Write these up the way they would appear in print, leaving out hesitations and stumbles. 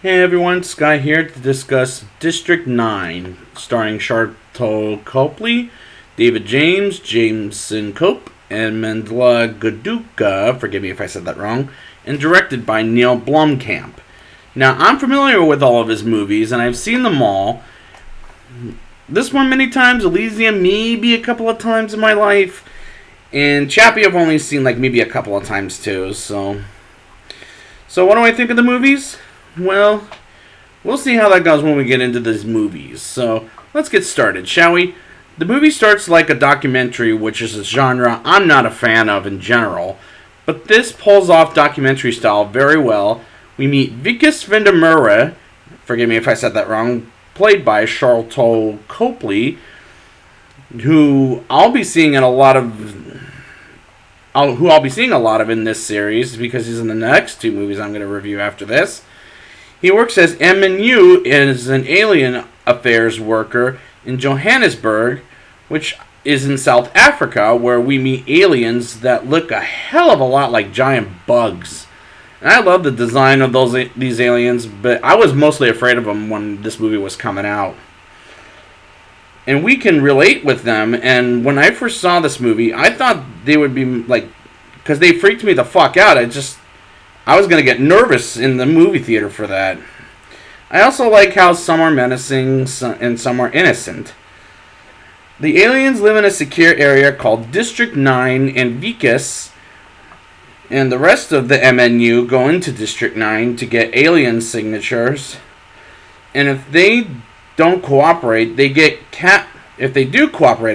Hey everyone, Sky here to discuss District 9, starring Charlton Copley, David James, Jameson Cope, and Mandela Gaduka, forgive me if I said that wrong, and directed by Neil Blomkamp. Now, I'm familiar with all of his movies, and I've seen them all. This one many times, Elysium maybe a couple of times in my life, and Chappie I've only seen like maybe a couple of times too, so what do I think of the movies? Well, we'll see how that goes when we get into these movies. So, let's get started, shall we? The movie starts like a documentary, which is a genre I'm not a fan of in general, but this pulls off documentary style very well. We meet Vikas Vendamura, forgive me if I said that wrong, played by Charlton Copley, who I'll be seeing in a lot of in this series because he's in the next two movies I'm going to review after this. He works as MNU as an alien affairs worker in Johannesburg, which is in South Africa, where we meet aliens that look a hell of a lot like giant bugs. And I love the design of these aliens, but I was mostly afraid of them when this movie was coming out. And we can relate with them, and when I first saw this movie, I thought they would be like, because they freaked me the fuck out. I was going to get nervous in the movie theater for that. I also like how some are menacing and some are innocent. The aliens live in a secure area called District 9, and Vikas and the rest of the MNU go into District 9 to get alien signatures. And if they don't cooperate, they get cat... If they do cooperate,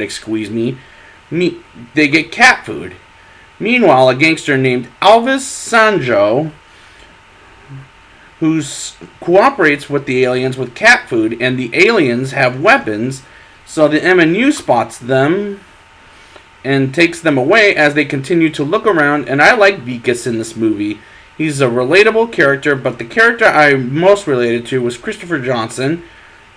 they get cat food. Meanwhile, a gangster named Alvis Sanjo, who cooperates with the aliens with cat food, and the aliens have weapons, so the MNU spots them and takes them away as they continue to look around. And I like Vikas in this movie. He's a relatable character, but the character I most related to was Christopher Johnson,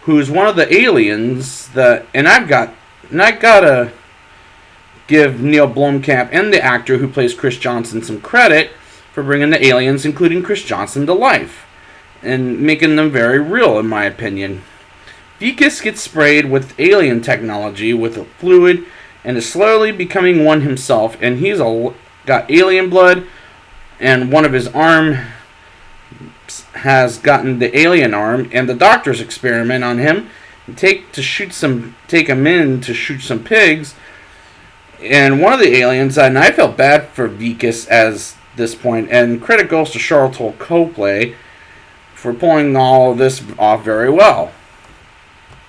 who's one of the aliens and I gotta give Neil Blomkamp and the actor who plays Chris Johnson some credit for bringing the aliens, including Chris Johnson, to life and making them very real, in my opinion. Vikas gets sprayed with alien technology with a fluid and is slowly becoming one himself, and he's got alien blood, and one of his arm has gotten the alien arm, and the doctors experiment on him and take him in to shoot some pigs. And one of the aliens, and I felt bad for Vikas at this point, and credit goes to Charlton Copley for pulling all of this off very well.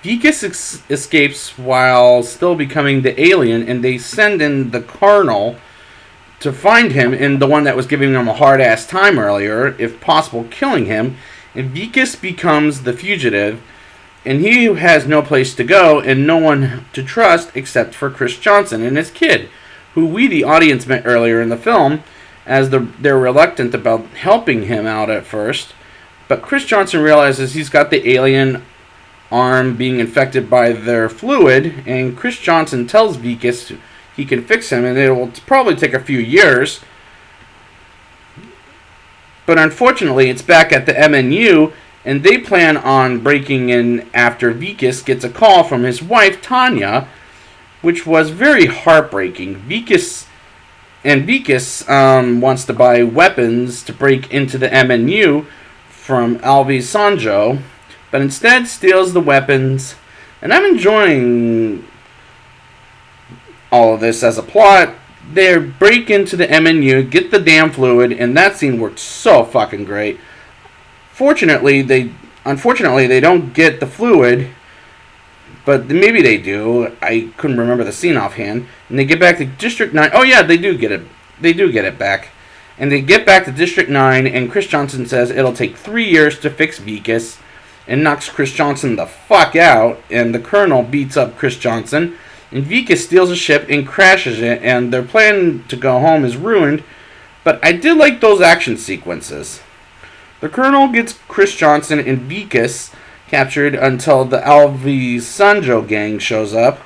Vikas escapes while still becoming the alien, and they send in the Colonel to find him, and the one that was giving him a hard-ass time earlier, if possible killing him. And Vikas becomes the fugitive, and he has no place to go and no one to trust except for Chris Johnson and his kid, who we, the audience, met earlier in the film, as they're reluctant about helping him out at first. But Chris Johnson realizes he's got the alien arm being infected by their fluid, and Chris Johnson tells Vikas he can fix him, and it will probably take a few years. But unfortunately, it's back at the MNU, and they plan on breaking in after Vikas gets a call from his wife, Tanya, which was very heartbreaking. Vikas wants to buy weapons to break into the MNU from Alvis Sanjo, but instead steals the weapons. And I'm enjoying all of this as a plot. They break into the MNU, get the damn fluid, and that scene worked so fucking great. Unfortunately, they don't get the fluid, but maybe they do. I couldn't remember the scene offhand. And they get back to District 9. Oh yeah, they do get it. They do get it back. And they get back to District 9, and Chris Johnson says it'll take 3 years to fix Vikas, and knocks Chris Johnson the fuck out, and the Colonel beats up Chris Johnson, and Vikas steals a ship and crashes it, and their plan to go home is ruined. But I did like those action sequences. The Colonel gets Chris Johnson and Vikas captured until the Alvis Sanjo gang shows up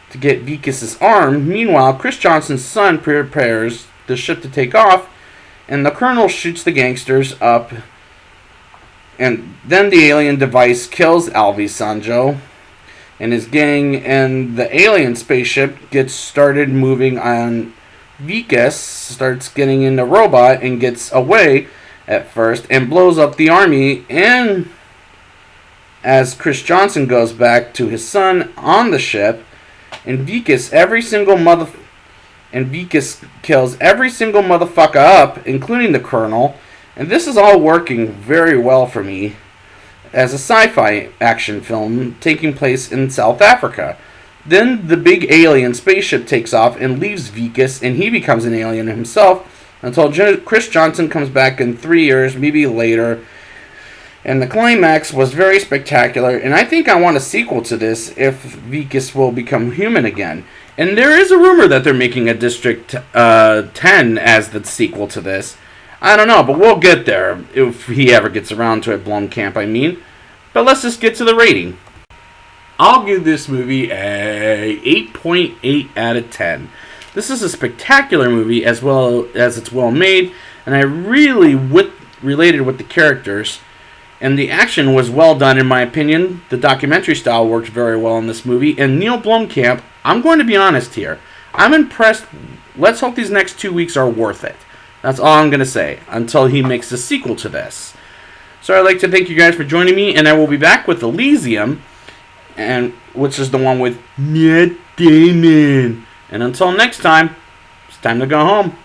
to get Vikas' arm. Meanwhile, Chris Johnson's son prepares the ship to take off, and the Colonel shoots the gangsters up And then the alien device kills Alvi Sanjo and his gang, and the alien spaceship gets started moving on. Vikas starts getting in the robot and gets away at first and blows up the army. And as Chris Johnson goes back to his son on the ship, and Vikas kills every single motherfucker up, including the colonel. And this is all working very well for me as a sci-fi action film taking place in South Africa. Then the big alien spaceship takes off and leaves Vikas, and he becomes an alien himself until Chris Johnson comes back in 3 years, maybe later. And the climax was very spectacular, and I think I want a sequel to this if Vikas will become human again. And there is a rumor that they're making a District 10 as the sequel to this. I don't know, but we'll get there if he ever gets around to it, Blomkamp, I mean. But let's just get to the rating. I'll give this movie a 8.8 out of 10. This is a spectacular movie as well as it's well made, and I really related with the characters, and the action was well done in my opinion. The documentary style worked very well in this movie, and Neil Blomkamp, I'm going to be honest here, I'm impressed. Let's hope these next 2 weeks are worth it. That's all I'm going to say until he makes a sequel to this. So I'd like to thank you guys for joining me, and I will be back with Elysium, and which is the one with Matt Damon. And until next time, it's time to go home.